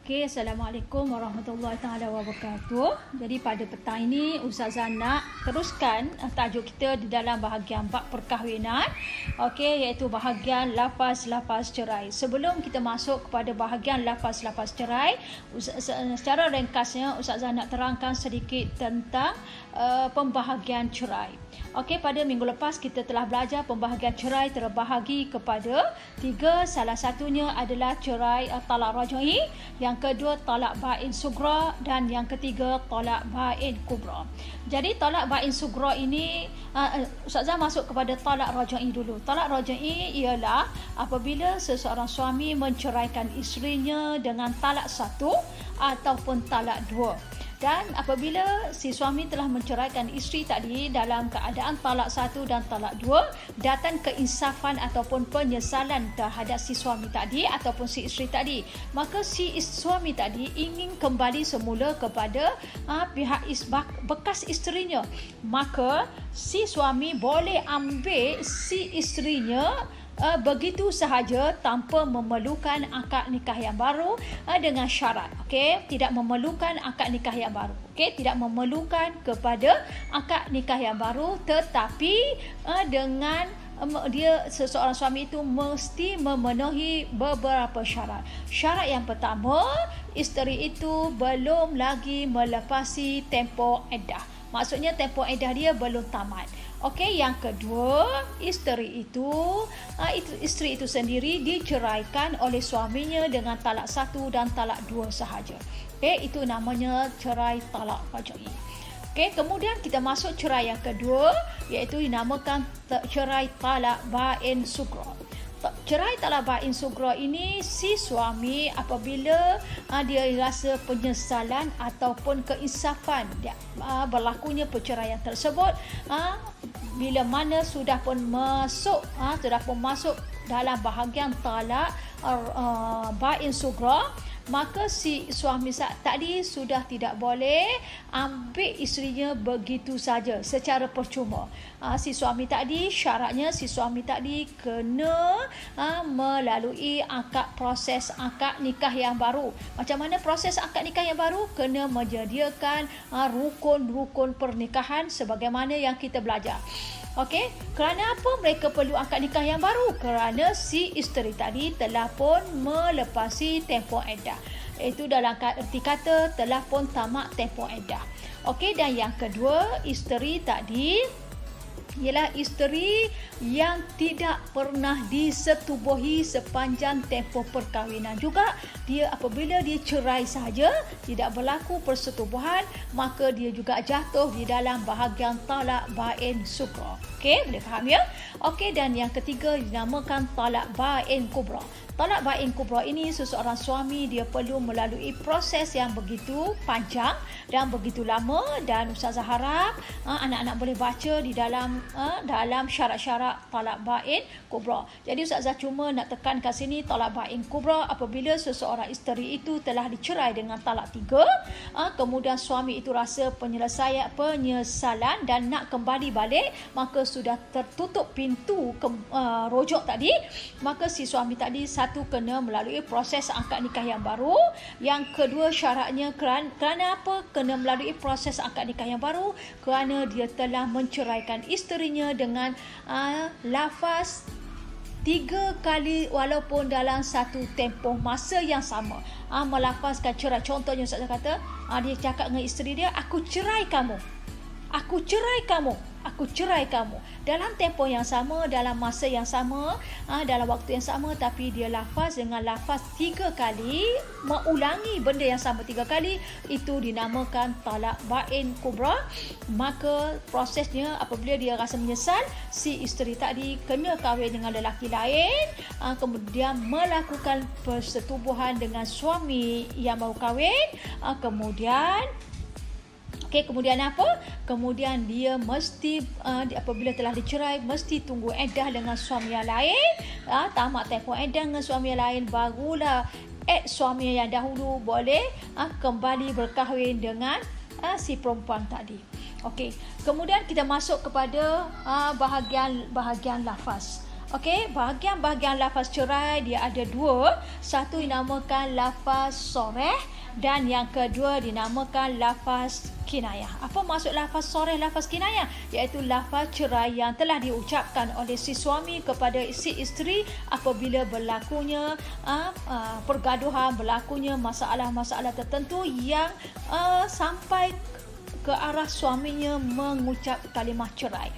Okey, Assalamualaikum warahmatullahi taala wabarakatuh. Jadi pada petang ini Ustazah nak teruskan tajuk kita di dalam bahagian bab perkahwinan. Okey, iaitu bahagian lafaz-lafaz cerai. Sebelum kita masuk kepada bahagian lafaz-lafaz cerai, secara ringkasnya Ustazah nak terangkan sedikit tentang pembahagian cerai. Okey, pada minggu lepas kita telah belajar pembahagian cerai terbahagi kepada 3. Salah satunya adalah cerai talak raj'i, yang kedua talak bain sugra, dan yang ketiga talak bain kubra. Jadi talak bain sugra ini Ustazah masuk kepada talak raj'i dulu. Talak raj'i ialah apabila seseorang suami menceraikan isterinya dengan talak 1 ataupun talak 2. Dan apabila si suami telah menceraikan isteri tadi dalam keadaan talak 1 dan talak 2, datang keinsafan ataupun penyesalan terhadap si suami tadi ataupun si isteri tadi, maka si suami tadi ingin kembali semula kepada pihak bekas isterinya, maka si suami boleh ambil si isterinya begitu sahaja tanpa memerlukan akad nikah yang baru dengan syarat. Okey, tidak memerlukan akad nikah yang baru. Okey, tidak memerlukan kepada akad nikah yang baru, tetapi dengan dia seseorang suami itu mesti memenuhi beberapa syarat. Syarat yang pertama, isteri itu belum lagi melepasi tempoh iddah. Maksudnya tempoh iddah dia belum tamat. Okey, yang kedua, isteri itu sendiri diceraikan oleh suaminya dengan talak 1 dan talak 2 sahaja. Okey, itu namanya cerai talak raj'i. Okey, kemudian kita masuk cerai yang kedua, iaitu dinamakan cerai talak bain sugra. Cerai talak bain sugra ini si suami apabila dia rasa penyesalan ataupun keinsafan berlakunya perceraian tersebut, bila mana sudah pun masuk dalam bahagian talak bain sugra, maka si suami tadi sudah tidak boleh ambil isterinya begitu saja secara percuma. Syaratnya si suami tadi kena melalui proses akad nikah yang baru. Macam mana proses akad nikah yang baru? Kena menyediakan rukun-rukun pernikahan sebagaimana yang kita belajar. Okey, kerana apa mereka perlu akad nikah yang baru? Kerana si isteri tadi telah pun melepasi tempoh iddah. Itu dalam erti kata telah pun tamat tempoh iddah. Okey, dan yang kedua, isteri tadi ialah isteri yang tidak pernah disetubuhi sepanjang tempoh perkahwinan juga. Dia apabila dia cerai saja, tidak berlaku persetubuhan, maka dia juga jatuh di dalam bahagian talak bain sugra. Okey, boleh faham ya? Okey, dan yang ketiga dinamakan talak bain kubra. Talak bain kubra ini seseorang suami dia perlu melalui proses yang begitu panjang dan begitu lama, dan Ustazah harap anak-anak boleh baca di dalam syarat-syarat talak bain kubra. Jadi Ustazah cuma nak tekankan sini talak bain kubra apabila seseorang isteri itu telah dicerai dengan talak 3, kemudian suami itu rasa penyesalan dan nak kembali balik, maka sudah tertutup pintu rojok tadi, maka si suami tadi satu kena melalui proses akad nikah yang baru. Yang kedua, syaratnya kerana apa kena melalui proses akad nikah yang baru? Kerana dia telah menceraikan isterinya dengan lafaz 3 kali walaupun dalam satu tempoh masa yang sama. Melafazkan cerai. Contohnya Ustazah kata, dia cakap dengan isteri dia, aku cerai kamu, aku cerai kamu, aku cerai kamu. Dalam tempoh yang sama, dalam masa yang sama, dalam waktu yang sama, tapi dia lafaz dengan lafaz 3 kali, mengulangi benda yang sama 3 kali, itu dinamakan talak bain kubra. Maka prosesnya apabila dia rasa menyesal, si isteri tadi kena kahwin dengan lelaki lain, kemudian melakukan persetubuhan dengan suami yang baru kahwin, kemudian apa? Kemudian dia mesti apabila telah dicerai mesti tunggu iddah dengan suami yang lain, tamat tempoh iddah dengan suami yang lain, barulah suami yang dahulu boleh kembali berkahwin dengan si perempuan tadi. Okey, kemudian kita masuk kepada bahagian lafaz. Okey, bahagian-bahagian lafaz cerai dia ada dua. Satu dinamakan lafaz soreh dan yang kedua dinamakan lafaz kinayah. Apa maksud lafaz soreh, lafaz kinayah? Iaitu lafaz cerai yang telah diucapkan oleh si suami kepada si isteri apabila berlakunya pergaduhan, berlakunya masalah-masalah tertentu yang sampai ke arah suaminya mengucap kalimah cerai.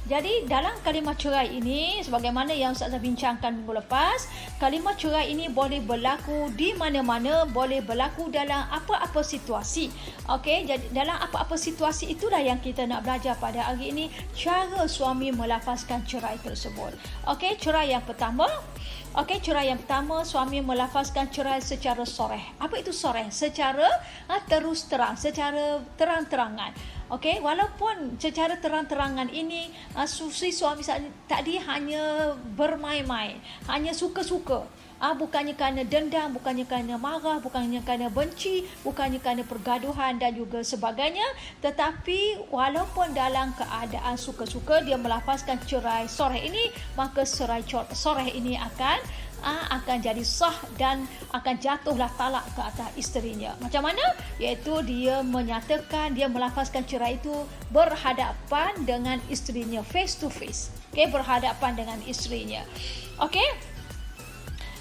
Jadi dalam kalimah cerai ini, sebagaimana yang Ustazah bincangkan minggu lepas, kalimah cerai ini boleh berlaku di mana-mana, boleh berlaku dalam apa-apa situasi. Okey, jadi dalam apa-apa situasi itulah yang kita nak belajar pada hari ini, cara suami melafazkan cerai tersebut. Okey, cerai yang pertama. Okey, cerai yang pertama, suami melafazkan cerai secara soreh. Apa itu soreh? Secara terus terang, secara terang-terangan. Okey, walaupun secara terang-terangan ini si suami tadi hanya bermain-main, hanya suka-suka. Bukannya kerana dendam, bukannya kerana marah, bukannya kerana benci, bukannya kerana pergaduhan dan juga sebagainya, tetapi walaupun dalam keadaan suka-suka dia melafazkan cerai soreh ini, maka cerai soreh ini akan jadi sah dan akan jatuhlah talak ke atas isterinya. Macam mana? Iaitu dia menyatakan, dia melafazkan cerai itu berhadapan dengan isterinya, face to face. Okey, berhadapan dengan isterinya. Okey.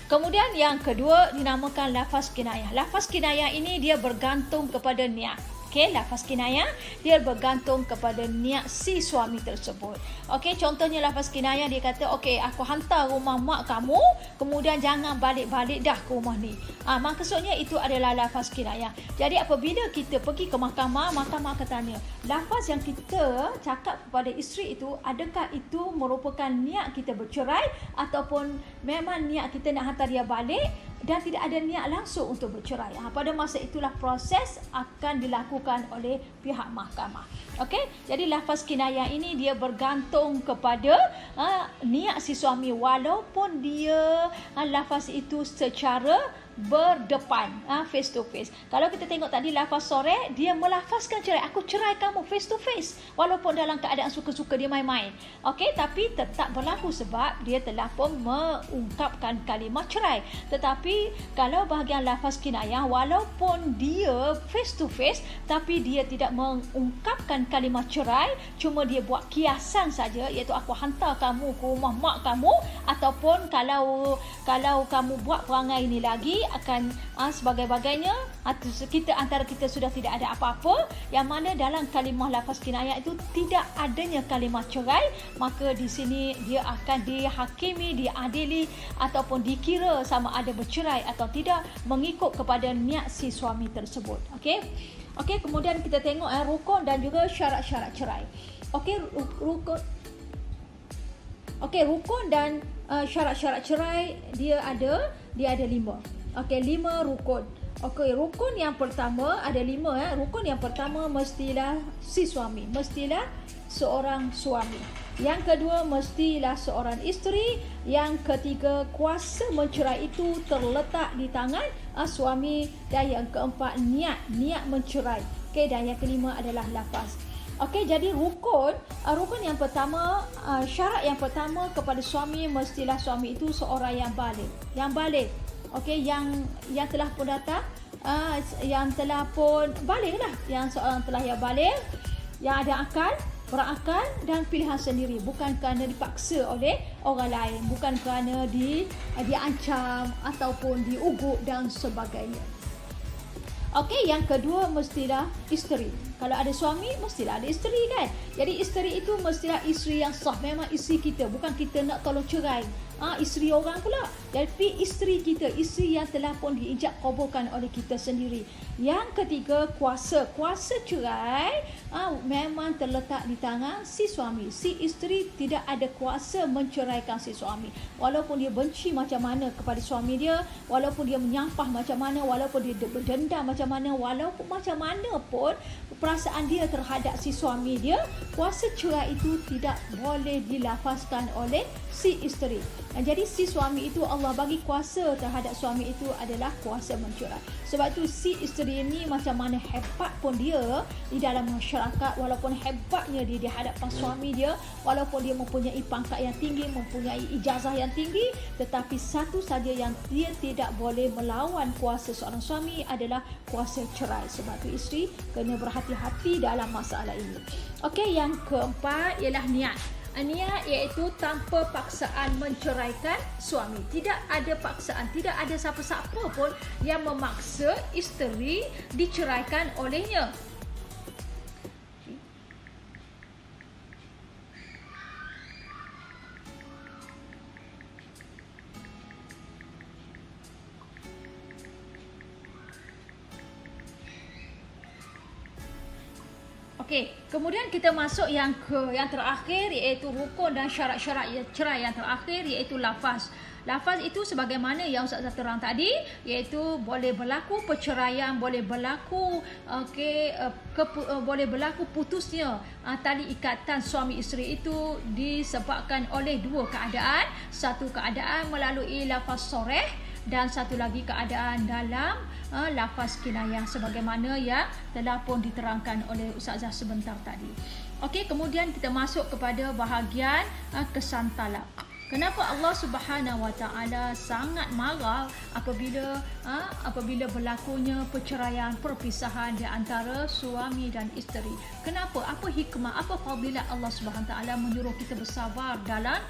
Kemudian yang kedua dinamakan lafaz kinayah. Lafaz kinayah ini dia bergantung kepada niat. Okey, lafaz kinayah dia bergantung kepada niat si suami tersebut. Okey, contohnya lafaz kinayah dia kata, okey, aku hantar rumah mak kamu, kemudian jangan balik-balik dah ke rumah ni. Maksudnya itu adalah lafaz kinayah. Jadi apabila kita pergi ke mahkamah, mahkamah akan tanya, lafaz yang kita cakap kepada isteri itu, adakah itu merupakan niat kita bercerai ataupun memang niat kita nak hantar dia balik dan tidak ada niat langsung untuk bercerai. Pada masa itulah proses akan dilakukan oleh pihak mahkamah. Okey, jadi lafaz kinayah ini dia bergantung kepada niat si suami, walaupun dia lafaz itu secara berdepan, face to face. Kalau kita tengok tadi lafaz soreh, dia melafazkan cerai, aku cerai kamu face to face, walaupun dalam keadaan suka-suka dia main-main. Okey, tapi tetap berlaku sebab dia telah pun mengungkapkan kalimah cerai. Tetapi kalau bahagian lafaz kinayah, walaupun dia face to face tapi dia tidak mengungkapkan kalimah cerai, cuma dia buat kiasan saja, iaitu aku hantar kamu ke rumah mak kamu, ataupun kalau kamu buat perangai ini lagi akan sebagainya, kita antara kita sudah tidak ada apa-apa, yang mana dalam kalimah lafaz kinayah itu tidak adanya kalimah cerai, maka di sini dia akan dihakimi, diadili ataupun dikira sama ada bercerai atau tidak mengikut kepada niat si suami tersebut. Okey, kemudian kita tengok rukun dan juga syarat-syarat cerai. Rukun dan syarat-syarat cerai dia ada 5. Okey, 5 rukun. Okey, rukun yang pertama ada 5. Rukun yang pertama mestilah si suami, mestilah seorang suami. Yang kedua mestilah seorang isteri. Yang ketiga, kuasa mencerai itu terletak di tangan suami. Dan yang keempat, niat mencerai. Okey, dan yang kelima adalah lafaz. Okey, jadi rukun yang pertama, syarat yang pertama kepada suami, mestilah suami itu seorang yang baligh. Okey, yang telah pun datang, yang telah pun baligh lah, yang seorang telah yang baligh, yang ada akal, berakal dan pilihan sendiri, bukan kerana dipaksa oleh orang lain, bukan kerana diancam ataupun diugut dan sebagainya. Okey, yang kedua mestilah isteri. Kalau ada suami, mestilah ada isteri kan. Jadi isteri itu mestilah isteri yang sah. Memang isteri kita, bukan kita nak tolong cerai isteri orang pula. Tapi isteri kita, isteri yang telah pun diijab kabulkan oleh kita sendiri. Yang ketiga, kuasa cerai memang terletak di tangan si suami. Si isteri tidak ada kuasa menceraikan si suami. Walaupun dia benci macam mana kepada suami dia, walaupun dia menyampah macam mana, walaupun dia berdendam macam mana, walaupun macam mana pun perasaan dia terhadap si suami dia, kuasa cerai itu tidak boleh dilafazkan oleh si isteri. Jadi si suami itu Allah bagi kuasa terhadap suami itu adalah kuasa mencerai. Sebab tu si isteri ini macam mana hebat pun dia di dalam masyarakat, walaupun hebatnya dia di hadapan suami dia, walaupun dia mempunyai pangkat yang tinggi, mempunyai ijazah yang tinggi, tetapi satu saja yang dia tidak boleh melawan kuasa seorang suami adalah kuasa cerai. Sebab tu isteri kena berhati-hati dalam masalah ini. Okey, yang keempat ialah niat. Niat iaitu tanpa paksaan menceraikan suami. Tidak ada paksaan, tidak ada siapa-siapa pun yang memaksa isteri diceraikan olehnya. Okey, kemudian kita masuk yang terakhir iaitu rukun dan syarat-syarat cerai yang terakhir iaitu lafaz. Lafaz itu sebagaimana yang Ustazah terang tadi, iaitu boleh berlaku perceraian, boleh berlaku boleh berlaku putusnya tali ikatan suami isteri itu disebabkan oleh dua keadaan. Satu keadaan melalui lafaz soreh dan satu lagi keadaan dalam lafaz kinayah sebagaimana yang telah pun diterangkan oleh Ustazah sebentar tadi. Okey, kemudian kita masuk kepada bahagian kesan talak. Kenapa Allah Subhanahu Wa Taala sangat marah apabila berlakunya perceraian, perpisahan di antara suami dan isteri? Kenapa? Apa hikmah? Apa fadilat Allah Subhanahu Wa Taala menyuruh kita bersabar dalam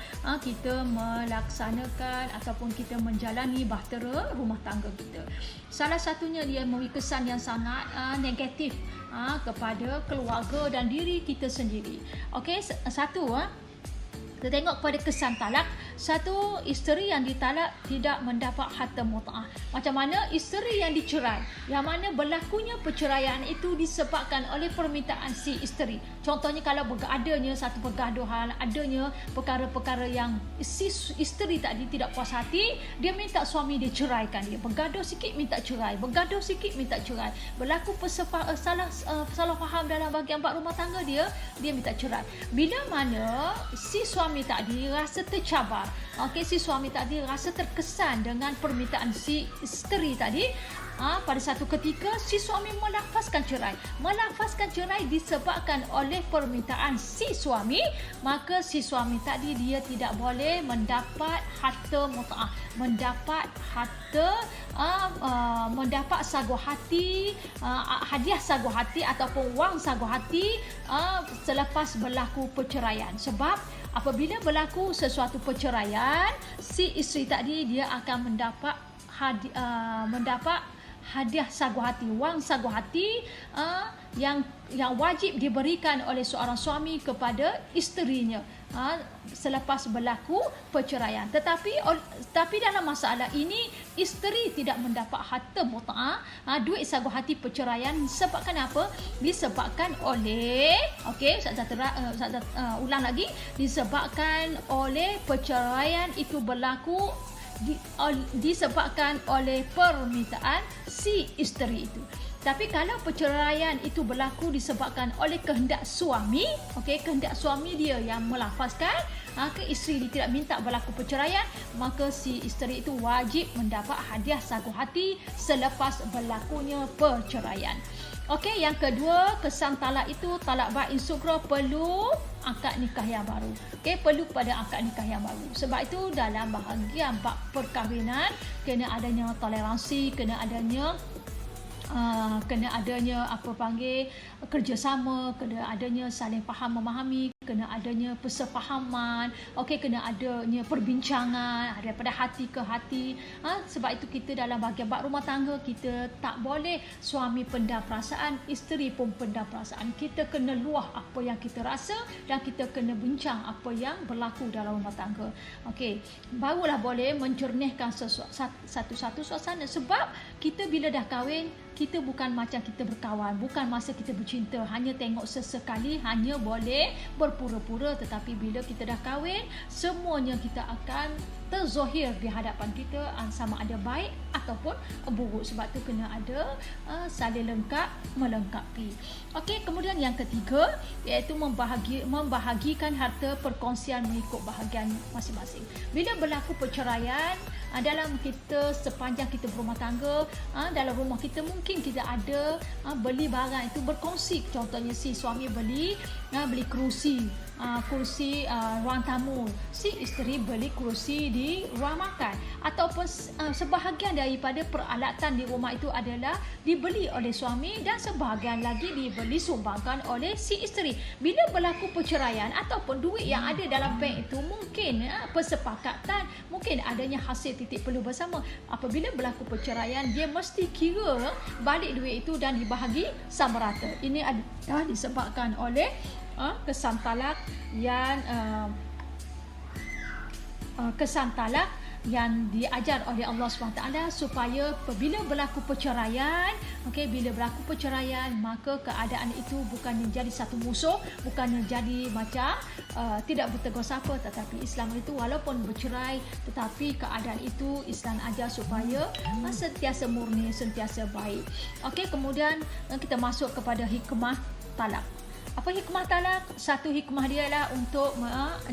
kita melaksanakan ataupun kita menjalani bahtera rumah tangga kita? Salah satunya dia memberi kesan yang sangat negatif kepada keluarga dan diri kita sendiri. Okey, satu kita tengok pada kesan talak. Satu, isteri yang ditalak tidak mendapat harta mut'ah. Macam mana isteri yang dicerai, yang mana berlakunya perceraian itu disebabkan oleh permintaan si isteri. Contohnya kalau adanya satu pergaduhan, adanya perkara-perkara yang si isteri tadi tidak puas hati, dia minta suami dia ceraikan dia. Bergaduh sikit minta cerai, bergaduh sikit minta cerai. Berlaku salah faham dalam bahagian bab rumah tangga dia minta cerai. Bila mana si suami tadi rasa tercabar, si suami tadi rasa terkesan dengan permintaan si isteri tadi, pada satu ketika si suami melafazkan cerai. Melafazkan cerai disebabkan oleh permintaan si suami, maka si suami tadi dia tidak boleh mendapat harta mut'ah, mendapat sagu hati, hadiah sagu hati ataupun wang sagu hati selepas berlaku perceraian. Sebab apabila berlaku sesuatu perceraian, si isteri tadi dia akan mendapat hadiah sagu hati, wang sagu hati yang wajib diberikan oleh seorang suami kepada isterinya selepas berlaku perceraian. Tetapi dalam masalah ini isteri tidak mendapat harta mut'ah, duit sagu hati perceraian. Disebabkan apa? Disebabkan oleh Ustazah ulang lagi, disebabkan oleh perceraian itu berlaku disebabkan oleh permintaan si isteri itu. Tapi kalau perceraian itu berlaku disebabkan oleh kehendak suami, kehendak suami dia yang melafazkan, ke isteri dia tidak minta berlaku perceraian, maka si isteri itu wajib mendapat hadiah sagu hati selepas berlakunya perceraian. Okey, yang kedua, kesan talak itu talak bain sugra perlu akad nikah yang baru. Perlu pada akad nikah yang baru. Sebab itu dalam bahagian bab perkahwinan kena adanya toleransi, kena adanya kerjasama, kena adanya saling faham memahami, kena adanya persefahaman, kena adanya perbincangan daripada hati ke hati. Sebab itu kita dalam bahagian bab rumah tangga kita tak boleh suami pendam perasaan, isteri pun pendam perasaan. Kita kena luah apa yang kita rasa dan kita kena bincang apa yang berlaku dalam rumah tangga. Barulah boleh mencernihkan satu-satu suasana. Sebab kita bila dah kahwin, kita bukan macam kita berkawan, bukan masa kita bercinta, hanya tengok sesekali, hanya boleh berpura-pura. Tetapi bila kita dah kahwin, semuanya kita akan terzohir di hadapan kita sama ada baik ataupun buruk. Sebab tu kena ada saling lengkap melengkapi. Okey, kemudian yang ketiga iaitu membahagikan harta perkongsian mengikut bahagian masing-masing. Bila berlaku perceraian dalam kita, sepanjang kita berumah tangga, dalam rumah kita mungkin kita ada beli barang itu berkongsi. Contohnya si suami beli kerusi, ruang tamu, si isteri beli kerusi di ruang makan, ataupun sebahagian daripada peralatan di rumah itu adalah dibeli oleh suami dan sebahagian lagi dibeli sumbangkan oleh si isteri. Bila berlaku perceraian ataupun duit yang ada dalam bank itu mungkin persepakatan, mungkin adanya hasil titik perlu bersama. Apabila berlaku perceraian, dia mesti kira balik duit itu dan dibahagi sama rata. Ini adalah disebabkan oleh kesan talak yang diajar oleh Allah SWT, supaya bila berlaku perceraian, bila berlaku perceraian, maka keadaan itu bukan menjadi satu musuh, bukan menjadi macam tidak bertegur sapa, tetapi Islam itu walaupun bercerai, tetapi keadaan itu Islam ajar supaya sentiasa murni, sentiasa baik. Kemudian kita masuk kepada hikmah talak. Apa hikmah talak? Satu hikmah dia adalah untuk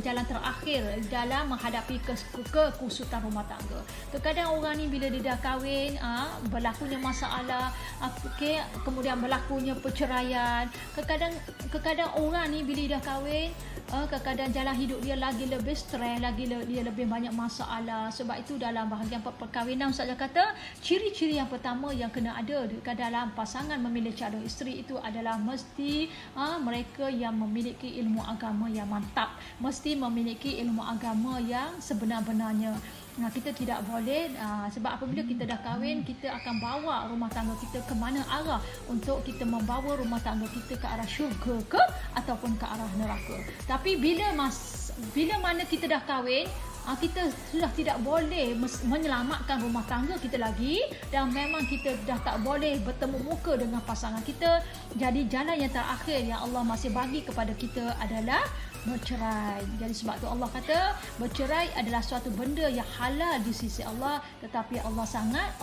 jalan terakhir dalam menghadapi kekusutan rumah tangga. Terkadang orang ni bila dia dah kahwin, berlakunya masalah, kemudian berlakunya perceraian. Kadang orang ni bila dia dah kahwin, kadang jalan hidup dia lagi lebih stres, dia lebih banyak masalah. Sebab itu dalam bahagian perkahwinan, Ustazah kata ciri-ciri yang pertama yang kena ada dalam pasangan memilih calon isteri itu adalah mesti mereka yang memiliki ilmu agama yang mantap, mesti memiliki ilmu agama yang sebenar-benarnya. Kita tidak boleh, sebab apabila kita dah kahwin, kita akan bawa rumah tangga kita ke mana arah, untuk kita membawa rumah tangga kita ke arah syurga ke ataupun ke arah neraka. Tapi bila mana kita dah kahwin, kita sudah tidak boleh menyelamatkan rumah tangga kita lagi, dan memang kita dah tak boleh bertemu muka dengan pasangan kita. Jadi jalan yang terakhir yang Allah masih bagi kepada kita adalah bercerai. Jadi sebab tu Allah kata bercerai adalah suatu benda yang halal di sisi Allah, tetapi Allah sangat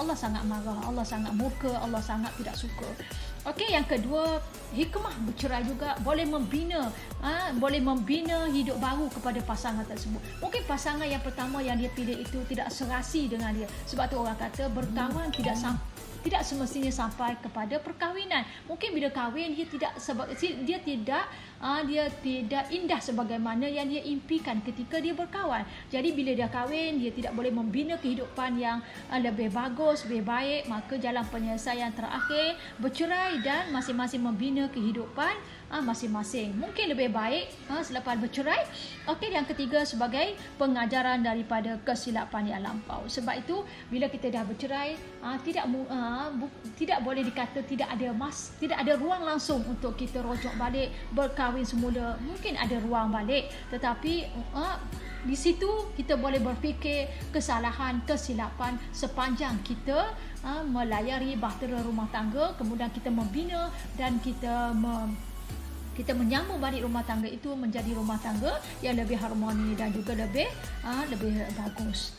marah, Allah sangat murka, Allah sangat tidak suka. Yang kedua, hikmah bercerai juga boleh membina hidup baru kepada pasangan tersebut. Mungkin pasangan yang pertama yang dia pilih itu tidak serasi dengan dia. Sebab tu orang kata berkawan tidak semestinya sampai kepada perkahwinan. Mungkin bila kahwin dia tidak indah sebagaimana yang dia impikan ketika dia berkawan. Jadi bila dia kahwin, dia tidak boleh membina kehidupan yang lebih bagus, lebih baik. Maka jalan penyelesaian terakhir bercerai dan masing-masing membina kehidupan masing-masing. Mungkin lebih baik selepas bercerai. Yang ketiga, sebagai pengajaran daripada kesilapan yang lampau. Sebab itu bila kita dah bercerai, tidak boleh dikata tidak ada ruang langsung untuk kita rujuk balik berkahwin semula. Mungkin ada ruang balik, tetapi di situ kita boleh berfikir kesalahan, kesilapan sepanjang kita melayari bahtera rumah tangga, kemudian kita membina dan kita menyambung balik rumah tangga itu menjadi rumah tangga yang lebih harmoni dan juga lebih bagus.